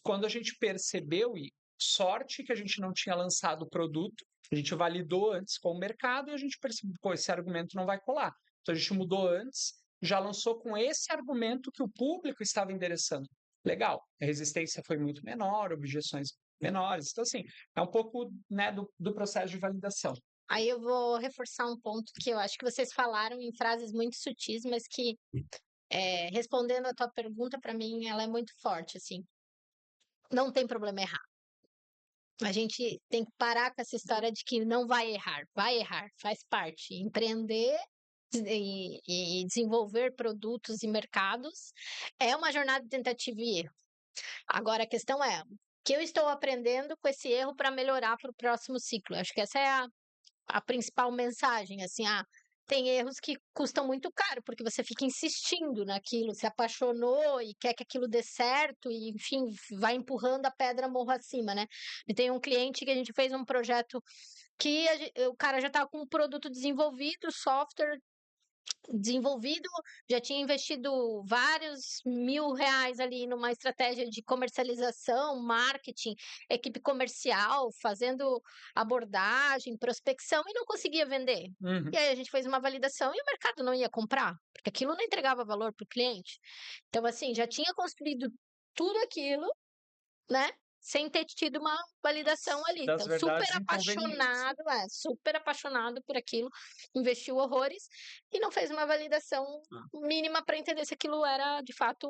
Quando a gente percebeu, e sorte que a gente não tinha lançado o produto, a gente validou antes com o mercado e a gente percebeu, pô, esse argumento não vai colar. Então a gente mudou antes, já lançou com esse argumento que o público estava endereçando. Legal, a resistência foi muito menor, objeções menores. Então, assim, é um pouco, né, do processo de validação. Aí eu vou reforçar um ponto que eu acho que vocês falaram em frases muito sutis, mas que, respondendo a tua pergunta, para mim, ela é muito forte, assim. Não tem problema errar. A gente tem que parar com essa história de que não vai errar, faz parte. Empreender e desenvolver produtos e mercados é uma jornada de tentativa e erro. Agora, a questão é, o que eu estou aprendendo com esse erro para melhorar para o próximo ciclo? Acho que essa é a principal mensagem, assim, tem erros que custam muito caro, porque você fica insistindo naquilo, se apaixonou e quer que aquilo dê certo, e enfim, vai empurrando a pedra morro acima, né? E tem um cliente que a gente fez um projeto que o cara já estava com um produto desenvolvido, software desenvolvido, já tinha investido vários R$ 1.000 ali numa estratégia de comercialização, marketing, equipe comercial, fazendo abordagem, prospecção e não conseguia vender. Uhum. E aí a gente fez uma validação e o mercado não ia comprar, porque aquilo não entregava valor para o cliente. Então, assim, já tinha construído tudo aquilo, né? Sem ter tido uma validação ali. Das Então, super verdades inconvenientes. super apaixonado por aquilo, investiu horrores e não fez uma validação mínima para entender se aquilo era, de fato,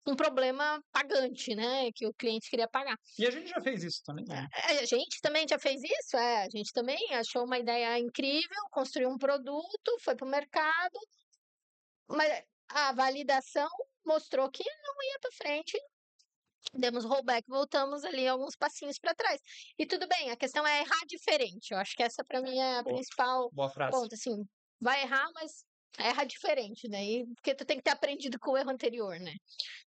um problema pagante, né? Que o cliente queria pagar. E a gente já fez isso também, né? A gente também já fez isso, a gente também achou uma ideia incrível, construiu um produto, foi para o mercado, mas a validação mostrou que não ia para frente. Demos rollback, voltamos ali alguns passinhos para trás. E tudo bem, a questão é errar diferente. Eu acho que essa para mim é a principal Boa frase. ponto, assim, vai errar, mas erra diferente, daí, porque tu tem que ter aprendido com o erro anterior, né?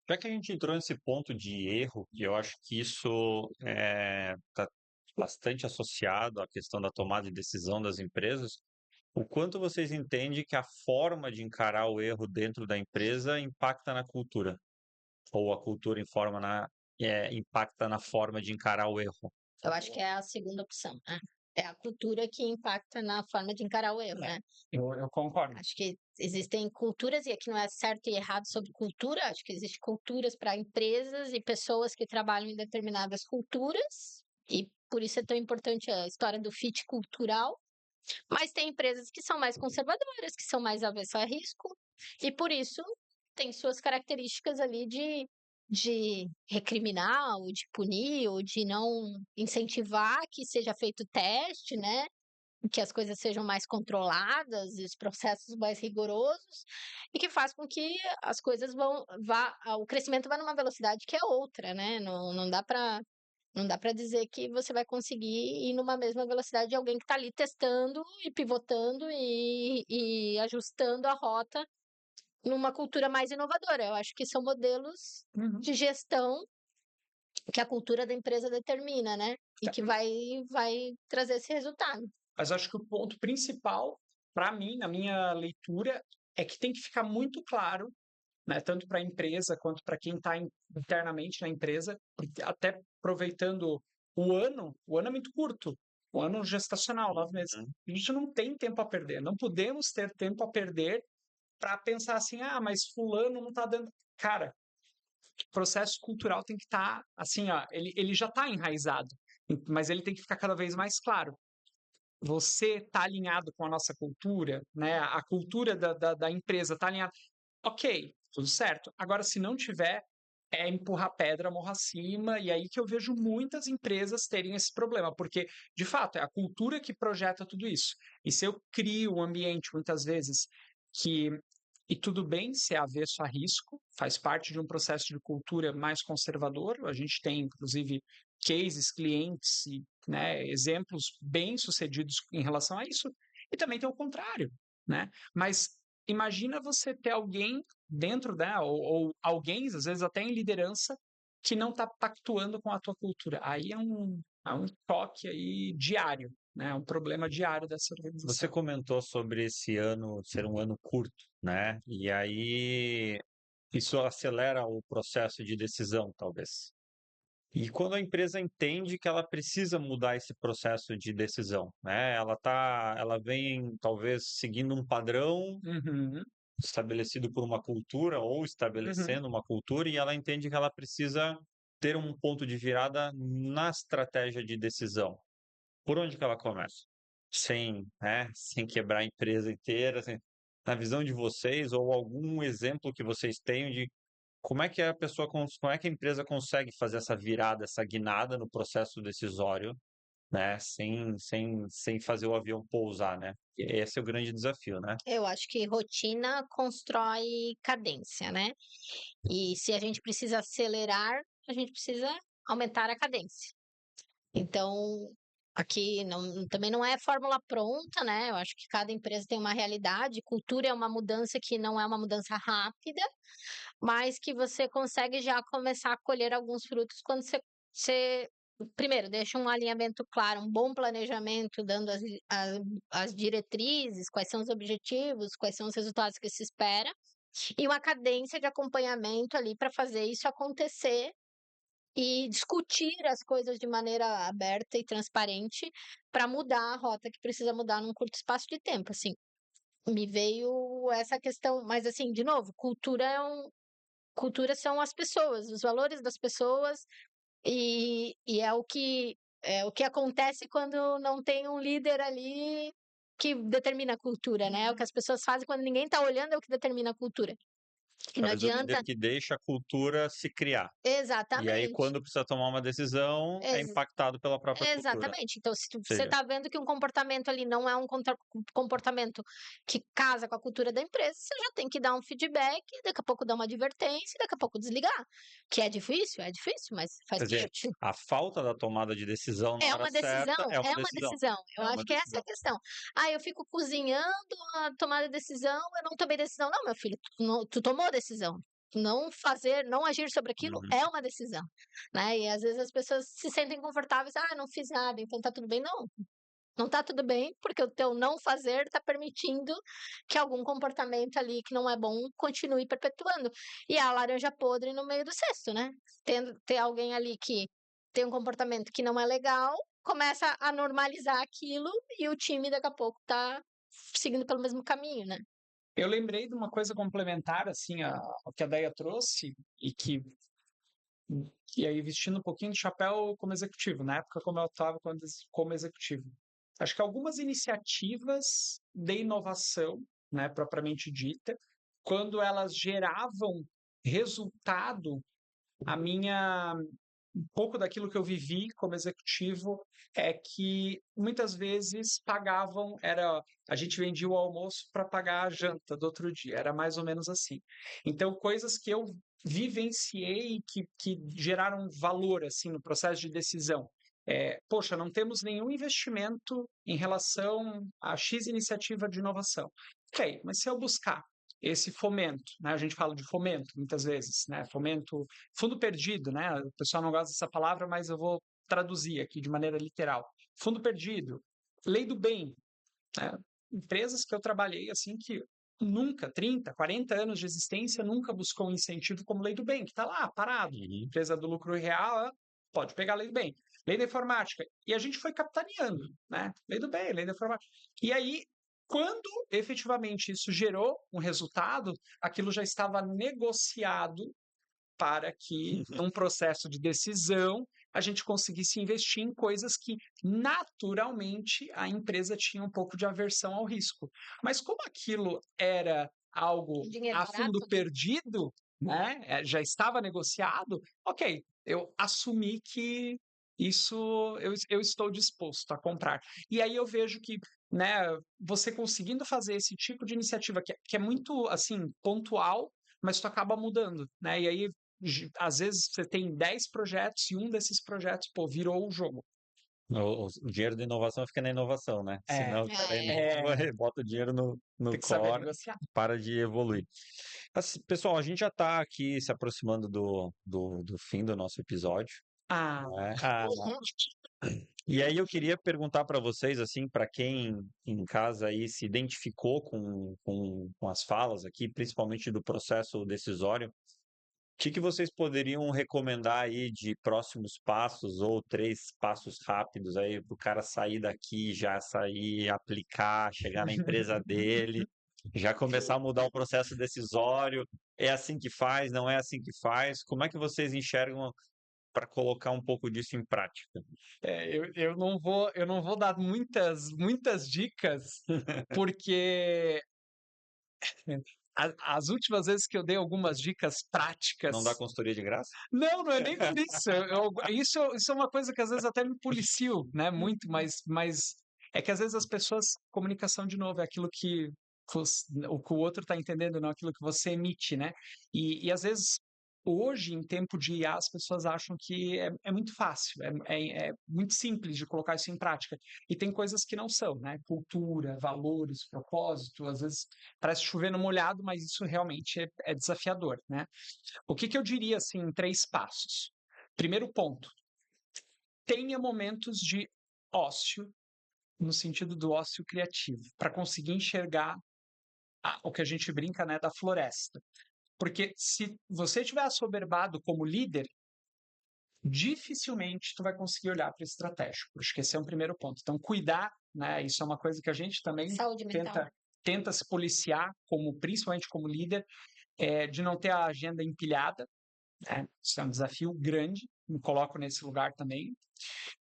Já que a gente entrou nesse ponto de erro, e eu acho que isso está bastante associado à questão da tomada de decisão das empresas, o quanto vocês entendem que a forma de encarar o erro dentro da empresa impacta na cultura? Ou a cultura impacta na forma de encarar o erro? Eu acho que é a segunda opção, né? É a cultura que impacta na forma de encarar o erro, né? Eu concordo. Acho que existem culturas, e aqui não é certo e errado sobre cultura, acho que existem culturas para empresas e pessoas que trabalham em determinadas culturas, e por isso é tão importante a história do fit cultural. Mas tem empresas que são mais conservadoras, que são mais avessas a risco, e por isso tem suas características ali de recriminar, ou de punir, ou de não incentivar que seja feito teste, né? Que as coisas sejam mais controladas, os processos mais rigorosos, e que faz com que as coisas o crescimento vá numa velocidade que é outra, né? Não dá para dizer que você vai conseguir ir numa mesma velocidade de alguém que está ali testando e pivotando e ajustando a rota numa cultura mais inovadora. Eu acho que são modelos de gestão que a cultura da empresa determina, né? E que vai trazer esse resultado. Mas acho que o ponto principal, para mim, na minha leitura, é que tem que ficar muito claro, né, tanto para a empresa quanto para quem está internamente na empresa, até aproveitando o ano é muito curto, o ano gestacional, 9 meses. A gente não tem tempo a perder, não podemos ter tempo a perder para pensar assim, mas fulano não está dando. Cara, o processo cultural tem que estar, assim, ele já está enraizado, mas ele tem que ficar cada vez mais claro. Você está alinhado com a nossa cultura, né? A cultura da empresa está alinhada. Ok, tudo certo. Agora, se não tiver, é empurrar pedra morro acima, e aí que eu vejo muitas empresas terem esse problema, porque, de fato, é a cultura que projeta tudo isso. E se eu crio um ambiente, muitas vezes, e tudo bem ser avesso a risco, faz parte de um processo de cultura mais conservador. A gente tem, inclusive, cases, clientes e, né, exemplos bem-sucedidos em relação a isso, e também tem o contrário, né? Mas imagina você ter alguém dentro, né, ou alguém, às vezes até em liderança, que não está pactuando com a tua cultura. Aí é um choque aí diário, né? É um problema diário dessa Você organização. comentou sobre esse ano ser um ano curto, né? E aí isso acelera o processo de decisão, talvez. E quando a empresa entende que ela precisa mudar esse processo de decisão, né? Ela vem talvez seguindo um padrão Uhum, estabelecido por uma cultura ou uhum. estabelecendo uma cultura e ela entende que ela precisa ter um ponto de virada na estratégia de decisão. Por onde que ela começa? Sem, né, sem quebrar a empresa inteira, na visão de vocês ou algum exemplo que vocês tenham de como é que a pessoa, como é que a empresa consegue fazer essa virada, essa guinada no processo decisório, né, sem fazer o avião pousar, né? E esse é o grande desafio, né? Eu acho que rotina constrói cadência, né? E se a gente precisa acelerar, a gente precisa aumentar a cadência. Então, aqui também não é fórmula pronta, né? Eu acho que cada empresa tem uma realidade. Cultura é uma mudança que não é uma mudança rápida, mas que você consegue já começar a colher alguns frutos quando você primeiro, deixa um alinhamento claro, um bom planejamento, dando as diretrizes, quais são os objetivos, quais são os resultados que se espera, e uma cadência de acompanhamento ali para fazer isso acontecer e discutir as coisas de maneira aberta e transparente para mudar a rota que precisa mudar num curto espaço de tempo, assim. Me veio essa questão, mas assim, de novo, cultura são as pessoas, os valores das pessoas e é o que acontece quando não tem um líder ali que determina a cultura, né? O que as pessoas fazem quando ninguém está olhando é o que determina a cultura. E não Talvez o líder adianta. que deixa a cultura se criar. E aí, Exatamente. quando precisa tomar uma decisão, é impactado pela própria cultura. Ou Exatamente. Então, se você seja, está vendo que um comportamento ali não é um comportamento que casa com a cultura da empresa, você já tem que dar um feedback, daqui a pouco dar uma advertência, e daqui a pouco desligar. Que é difícil, mas faz quer dizer, parte. a falta da tomada de decisão na É hora uma decisão, certa é uma é uma decisão. decisão. Eu É acho uma que essa é decisão. a questão. Ah, eu fico cozinhando a tomada de decisão, eu não tomei decisão. Não, meu filho, tu tomou decisão. Não fazer, não agir sobre aquilo Uhum. é uma decisão, né? E às vezes as pessoas se sentem confortáveis, ah, não fiz nada, então tá tudo bem. Não, não tá tudo bem, porque o teu não fazer tá permitindo que algum comportamento ali que não é bom continue perpetuando. E a laranja podre no meio do cesto, né? Ter alguém ali que tem um comportamento que não é legal, começa a normalizar aquilo e o time daqui a pouco tá seguindo pelo mesmo caminho, né? Eu lembrei de uma coisa complementar, assim, ao que a Deia trouxe, e aí vestindo um pouquinho de chapéu como executivo, na época como eu estava como executivo. Acho que algumas iniciativas de inovação, né, propriamente dita, quando elas geravam resultado, a minha um pouco daquilo que eu vivi como executivo é que muitas vezes pagavam, a gente vendia o almoço para pagar a janta do outro dia, era mais ou menos assim. Então, coisas que eu vivenciei que geraram valor assim no processo de decisão. Poxa, não temos nenhum investimento em relação a X iniciativa de inovação. Ok, mas se eu buscar esse fomento, né? A gente fala de fomento muitas vezes, né? Fomento, fundo perdido, né? O pessoal não gosta dessa palavra, mas eu vou traduzir aqui de maneira literal. Fundo perdido, lei do bem, né? Empresas que eu trabalhei assim que nunca, 30, 40 anos de existência, nunca buscou um incentivo como lei do bem, que está lá, parado. Empresa do lucro real, pode pegar a lei do bem. Lei da informática. E a gente foi capitaneando, né? Lei do bem, lei da informática. E aí, quando efetivamente isso gerou um resultado, aquilo já estava negociado para que, num processo de decisão, a gente conseguisse investir em coisas que, naturalmente, a empresa tinha um pouco de aversão ao risco. Mas como aquilo era algo Dinheiro a fundo barato? perdido, né, já estava negociado, ok, eu assumi que isso eu estou disposto a comprar. E aí eu vejo que, né, você conseguindo fazer esse tipo de iniciativa que é muito assim pontual, mas tu acaba mudando, né? E aí às vezes você tem 10 projetos e um desses projetos, pô, virou o jogo. O dinheiro da inovação fica na inovação, né? Senão o cara bota o dinheiro no Tem que saber core negociar. para de evoluir. Pessoal, a gente já está aqui se aproximando do fim do nosso episódio. Né? E aí eu queria perguntar para vocês, assim, para quem em casa aí se identificou com as falas aqui, principalmente do processo decisório, o que vocês poderiam recomendar aí de próximos passos ou 3 passos rápidos aí para o cara sair daqui, já sair, aplicar, chegar na empresa dele, já começar a mudar o processo decisório? É assim que faz? Não é assim que faz? Como é que vocês enxergam para colocar um pouco disso em prática? Eu não vou dar muitas dicas, porque as últimas vezes que eu dei algumas dicas práticas. Não dá consultoria de graça? Não é nem por isso. Isso é uma coisa que às vezes até me policio, né? Muito, mas é que às vezes as pessoas, comunicação de novo, é aquilo que o que o outro está entendendo, não aquilo que você emite, né? E às vezes, hoje, em tempo de IA, as pessoas acham que é muito fácil, é muito simples de colocar isso em prática. E tem coisas que não são, né? Cultura, valores, propósito, às vezes parece chover no molhado, mas isso realmente é desafiador, né? O que eu diria, assim, em 3 passos? Primeiro ponto, tenha momentos de ócio, no sentido do ócio criativo, para conseguir enxergar o que a gente brinca, né, da floresta. Porque se você estiver assoberbado como líder, dificilmente tu vai conseguir olhar para o estratégico. Acho que esse é um primeiro ponto. Então, cuidar, né, isso é uma coisa que a gente também Saúde mental. tenta se policiar, principalmente como líder, de não ter a agenda empilhada. Isso é um desafio grande, me coloco nesse lugar também.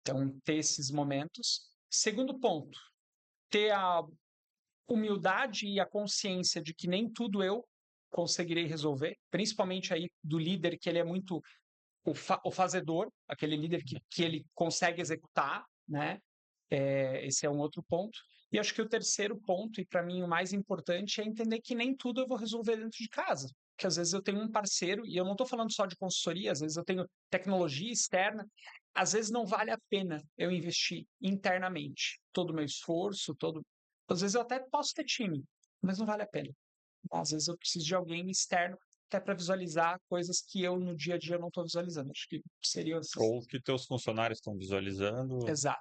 Então, ter esses momentos. Segundo ponto, ter a humildade e a consciência de que nem tudo eu conseguirei resolver, principalmente aí do líder que ele é muito o fazedor, aquele líder que ele consegue executar, né? Esse é um outro ponto. E acho que o terceiro ponto, e para mim o mais importante, é entender que nem tudo eu vou resolver dentro de casa. Que às vezes eu tenho um parceiro, e eu não estou falando só de consultoria, às vezes eu tenho tecnologia externa, às vezes não vale a pena eu investir internamente todo o meu esforço, às vezes eu até posso ter time, mas não vale a pena. Às vezes eu preciso de alguém externo até para visualizar coisas que eu no dia a dia não estou visualizando. Acho que seria Ou que teus funcionários estão visualizando. Exato.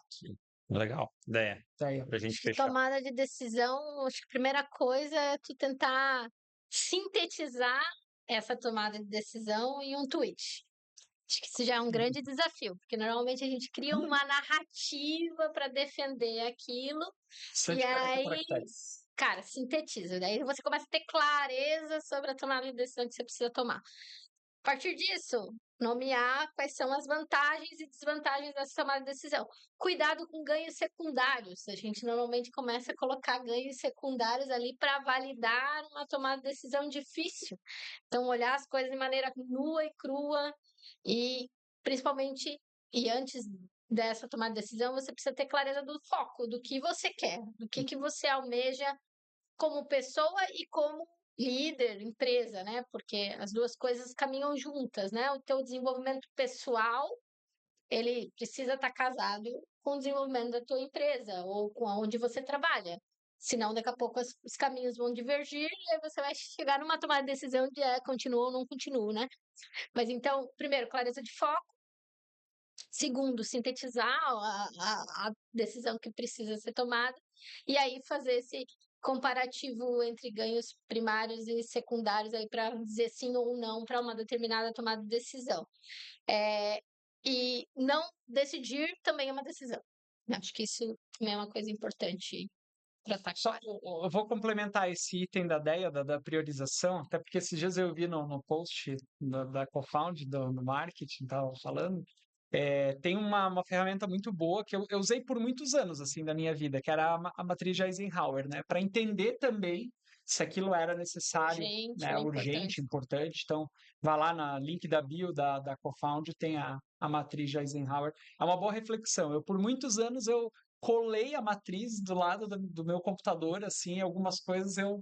Legal. Ideia. Ideia. Pra gente fechar. Tomada de decisão, acho que a primeira coisa é tu tentar sintetizar essa tomada de decisão em um tweet. Acho que isso já é um grande desafio, porque normalmente a gente cria uma narrativa para defender aquilo, e aí, cara, sintetiza. Daí você começa a ter clareza sobre a tomada de decisão que você precisa tomar. A partir disso, nomear quais são as vantagens e desvantagens dessa tomada de decisão. Cuidado com ganhos secundários. A gente normalmente começa a colocar ganhos secundários ali para validar uma tomada de decisão difícil. Então, olhar as coisas de maneira nua e crua e, principalmente, e antes dessa tomada de decisão, você precisa ter clareza do foco, do que você quer, do que você almeja como pessoa e como líder, empresa, né? Porque as duas coisas caminham juntas, né? O teu desenvolvimento pessoal, ele precisa estar casado com o desenvolvimento da tua empresa ou com onde você trabalha. Senão, daqui a pouco os caminhos vão divergir e aí você vai chegar numa tomada de decisão de continuo ou não continuo, né? Mas então, primeiro, clareza de foco. Segundo, sintetizar a decisão que precisa ser tomada. E aí fazer esse comparativo entre ganhos primários e secundários aí para dizer sim ou não para uma determinada tomada de decisão. E não decidir também é uma decisão. Acho que isso também é uma coisa importante para estar Só, eu vou complementar esse item da ideia da priorização, até porque esses dias eu vi no post da CoFound, do marketing, estava falando, tem uma ferramenta muito boa que eu usei por muitos anos assim da minha vida, que era a matriz de Eisenhower, né, para entender também se aquilo era necessário, né, urgente, importante. Então, vá lá na link da bio da CoFound, tem a matriz de Eisenhower. É uma boa reflexão. Por muitos anos eu colei a matriz do lado do meu computador, assim, algumas coisas eu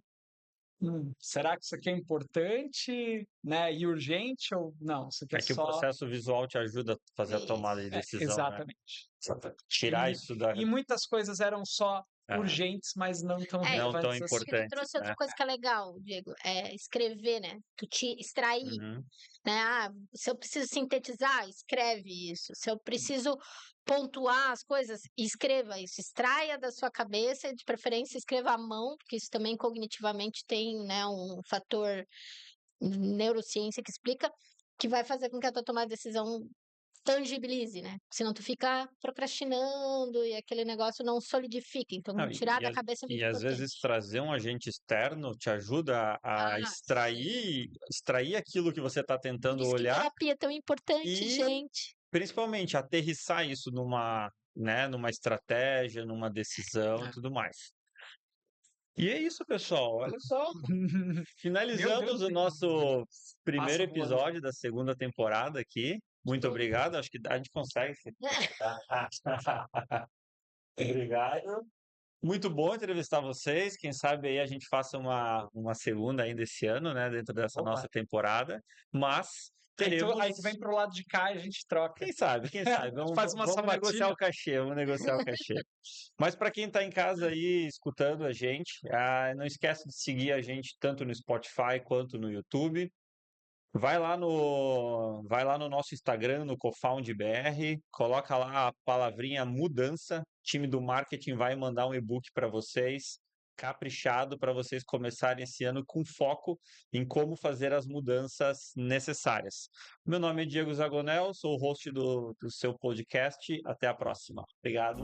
será que isso aqui é importante, né, e urgente ou não? Isso aqui é É que o só... processo visual te ajuda a fazer a tomada de decisão, né? Exatamente. Tirar isso da... E muitas coisas eram só É, urgentes, mas não tão não tão relevantes assim. Ele importantes, trouxe outra né? coisa que é legal, Diego, é escrever, né? Tu te extrair, Uhum. né? Ah, se eu preciso sintetizar, escreve isso. Se eu preciso pontuar as coisas, escreva isso. Extraia da sua cabeça, e de preferência escreva à mão, porque isso também cognitivamente tem, né, um fator neurociência que explica, que vai fazer com que a tua tomada de decisão tangibilize, né? Senão tu fica procrastinando e aquele negócio não solidifica. Então, Não, tirar da cabeça é muito e às importante. vezes trazer um agente externo te ajuda a Ah, extrair aquilo que você está por tentando isso que olhar terapia é tão importante, e gente. principalmente aterrissar isso numa estratégia, numa decisão e tudo mais. E é isso, pessoal. Olha só, Meu finalizamos Deus, o nosso primeiro passa voando. episódio da segunda temporada aqui. Muito obrigado. Acho que a gente consegue. Obrigado. Muito bom entrevistar vocês. Quem sabe aí a gente faça uma segunda ainda esse ano, né? Dentro dessa Opa. nossa temporada. Mas Aí teremos. tu vem pro lado de cá e a gente troca. Quem sabe, quem sabe? Faz uma Vamos negociar sabatina. o cachê, vamos negociar o cachê. Mas para quem está em casa aí escutando a gente, não esquece de seguir a gente tanto no Spotify quanto no YouTube. Vai lá no nosso Instagram, no CofoundBR, coloca lá a palavrinha mudança. O time do marketing vai mandar um e-book para vocês, caprichado, para vocês começarem esse ano com foco em como fazer as mudanças necessárias. Meu nome é Diego Zagonel, sou o host do seu podcast. Até a próxima. Obrigado.